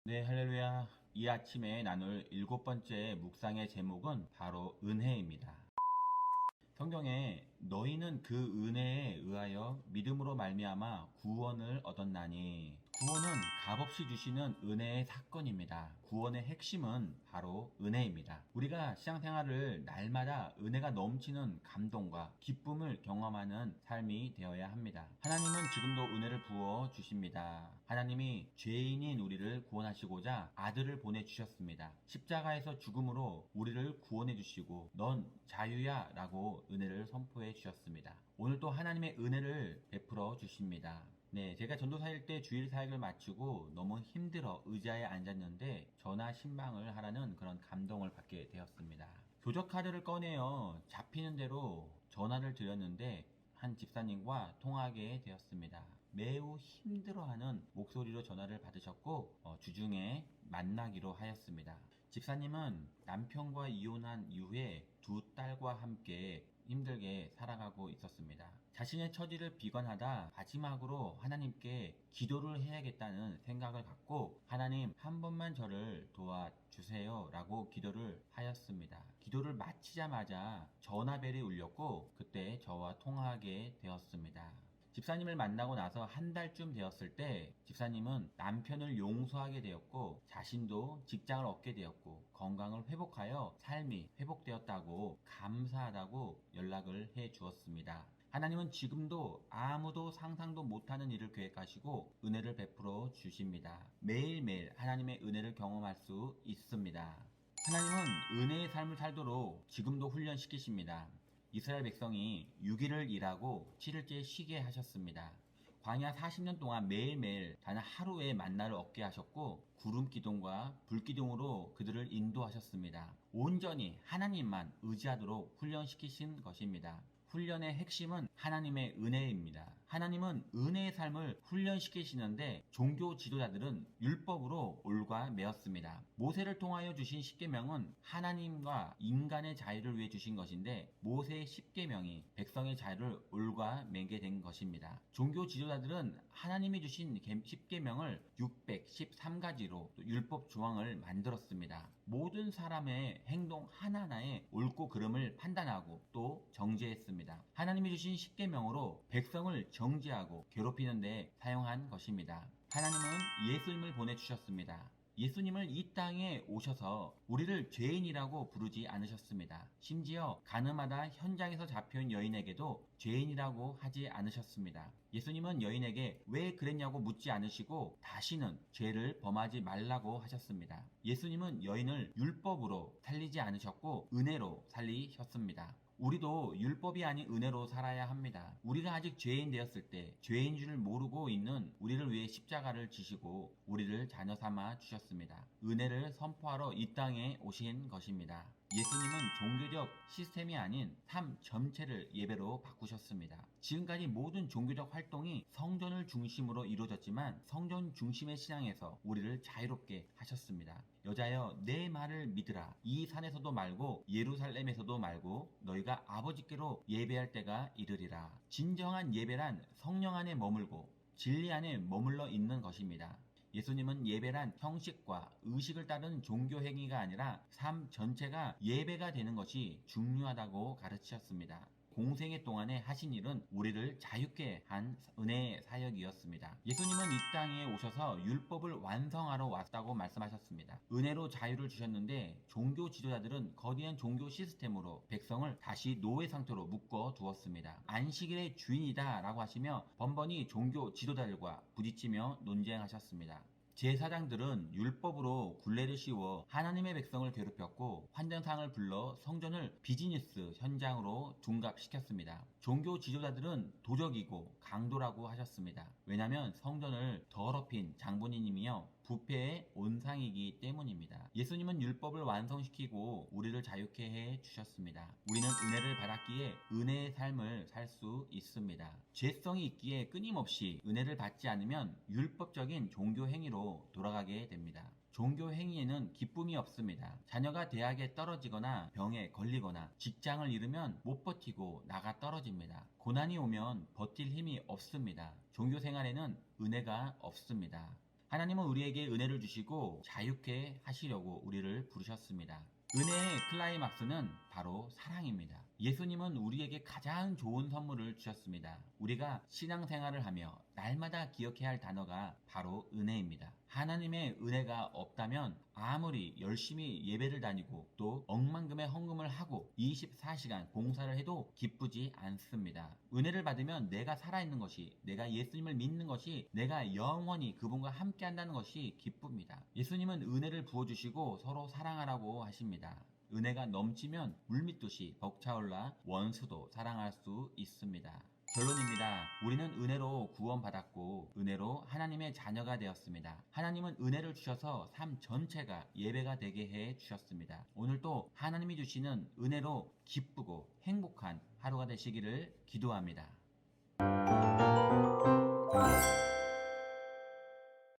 네, 할렐루야. 이 아침에 나눌 일곱 번째 묵상의 제목은 바로 은혜입니다. 성경에 너희는 그 은혜에 의하여 믿음으로 말미암아 구원을 얻었나니, 구원은 값없이 주시는 은혜의 사건입니다. 구원의 핵심은 바로 은혜입니다. 우리가 신앙생활을 날마다 은혜가 넘치는 감동과 기쁨을 경험하는 삶이 되어야 합니다. 하나님은 지금도 은혜를 부어 주십니다. 하나님이 죄인인 우리를 구원하시고자 아들을 보내주셨습니다. 십자가에서 죽음으로 우리를 구원해 주시고 넌 자유야 라고 은혜를 선포해 주셨습니다. 오늘도 하나님의 은혜를 베풀어 주십니다. 네, 제가 전도사일 때 주일 사역을 마치고 너무 힘들어 의자에 앉았는데 전화 신방을 하라는 그런 감동을 받게 되었습니다. 교적카드를 꺼내어 잡히는 대로 전화를 드렸는데 한 집사님과 통화하게 되었습니다. 매우 힘들어하는 목소리로 전화를 받으셨고 주중에 만나기로 하였습니다. 집사님은 남편과 이혼한 이후에 두 딸과 함께 힘들게 살아가고 있었습니다. 자신의 처지를 비관하다 마지막으로 하나님께 기도를 해야겠다는 생각을 갖고 하나님 한 번만 저를 도와주세요 라고 기도를 하였습니다. 기도를 마치자마자 전화벨이 울렸고 그때 저와 통화하게 되었습니다. 집사님을 만나고 나서 한 달쯤 되었을 때 집사님은 남편을 용서하게 되었고 자신도 직장을 얻게 되었고 건강을 회복하여 삶이 회복되었다고 감사하다고 연락을 해 주었습니다. 하나님은 지금도 아무도 상상도 못하는 일을 계획하시고 은혜를 베풀어 주십니다. 매일매일 하나님의 은혜를 경험할 수 있습니다. 하나님은 은혜의 삶을 살도록 지금도 훈련시키십니다. 이스라엘 백성이 6일을 일하고 7일째 쉬게 하셨습니다. 광야 40년 동안 매일매일 단 하루의 만나를 얻게 하셨고 구름 기둥과 불 기둥으로 그들을 인도하셨습니다. 온전히 하나님만 의지하도록 훈련시키신 것입니다. 훈련의 핵심은 하나님의 은혜입니다. 하나님은 은혜의 삶을 훈련시키시는데 종교 지도자들은 율법으로 올가매었습니다. 모세를 통하여 주신 십계명은 하나님과 인간의 자유를 위해 주신 것인데 모세의 십계명이 백성의 자유를 올가매게 된 것입니다. 종교 지도자들은 하나님이 주신 십계명을 613가지로 율법 조항을 만들었습니다. 모든 사람의 행동 하나하나에 옳고 그름을 판단하고 또 정죄했습니다. 하나님이 주신 십계명으로 백성을 정죄하고 괴롭히는 데 사용한 것입니다. 하나님은 예수님을 보내주셨습니다. 예수님을 이 땅에 오셔서 우리를 죄인이라고 부르지 않으셨습니다. 심지어 가늠하다 현장에서 잡혀온 여인에게도 죄인이라고 하지 않으셨습니다. 예수님은 여인에게 왜 그랬냐고 묻지 않으시고 다시는 죄를 범하지 말라고 하셨습니다. 예수님은 여인을 율법으로 살리지 않으셨고 은혜로 살리셨습니다. 우리도 율법이 아닌 은혜로 살아야 합니다. 우리가 아직 죄인 되었을 때 죄인 줄 모르고 있는 우리를 위해 십자가를 지시고 우리를 자녀 삼아 주셨습니다. 은혜를 선포하러 이 땅에 오신 것입니다. 예수님은 종교적 시스템이 아닌 삶 전체를 예배로 바꾸셨습니다. 지금까지 모든 종교적 활동이 성전을 중심으로 이루어졌지만 성전 중심의 신앙에서 우리를 자유롭게 하셨습니다. 여자여 내 말을 믿으라. 이 산에서도 말고 예루살렘에서도 말고 너희가 아버지께로 예배할 때가 이르리라. 진정한 예배란 성령 안에 머물고 진리 안에 머물러 있는 것입니다. 예수님은 예배란 형식과 의식을 따르는 종교 행위가 아니라 삶 전체가 예배가 되는 것이 중요하다고 가르치셨습니다. 공생애 동안에 하신 일은 우리를 자유케 한 은혜의 사역이었습니다. 예수님은 이 땅에 오셔서 율법을 완성하러 왔다고 말씀하셨습니다. 은혜로 자유를 주셨는데 종교 지도자들은 거대한 종교 시스템으로 백성을 다시 노예 상태로 묶어 두었습니다. 안식일의 주인이다 라고 하시며 번번이 종교 지도자들과 부딪히며 논쟁하셨습니다. 제사장들은 율법으로 굴레를 씌워 하나님의 백성을 괴롭혔고 환전상을 불러 성전을 비즈니스 현장으로 둔갑시켰습니다. 종교 지도자들은 도적이고 강도라고 하셨습니다. 왜냐하면 성전을 더럽힌 장본인이며 부패의 온상이기 때문입니다. 예수님은 율법을 완성시키고 우리를 자유케 해 주셨습니다. 우리는 은혜를 받았기에 은혜의 삶을 살 수 있습니다. 죄성이 있기에 끊임없이 은혜를 받지 않으면 율법적인 종교 행위로 돌아가게 됩니다. 종교 행위에는 기쁨이 없습니다. 자녀가 대학에 떨어지거나 병에 걸리거나 직장을 잃으면 못 버티고 나가 떨어집니다. 고난이 오면 버틸 힘이 없습니다. 종교 생활에는 은혜가 없습니다. 하나님은 우리에게 은혜를 주시고 자유케 하시려고 우리를 부르셨습니다. 은혜의 클라이막스는 바로 사랑입니다. 예수님은 우리에게 가장 좋은 선물을 주셨습니다. 우리가 신앙생활을 하며 날마다 기억해야 할 단어가 바로 은혜입니다. 하나님의 은혜가 없다면 아무리 열심히 예배를 다니고 또 억만금의 헌금을 하고 24시간 봉사를 해도 기쁘지 않습니다. 은혜를 받으면 내가 살아있는 것이, 내가 예수님을 믿는 것이, 내가 영원히 그분과 함께 한다는 것이 기쁩니다. 예수님은 은혜를 부어주시고 서로 사랑하라고 하십니다. 은혜가 넘치면 물밑듯이 벅차올라 원수도 사랑할 수 있습니다. 결론입니다. 우리는 은혜로 구원받았고 은혜로 하나님의 자녀가 되었습니다. 하나님은 은혜를 주셔서 삶 전체가 예배가 되게 해 주셨습니다. 오늘도 하나님이 주시는 은혜로 기쁘고 행복한 하루가 되시기를 기도합니다.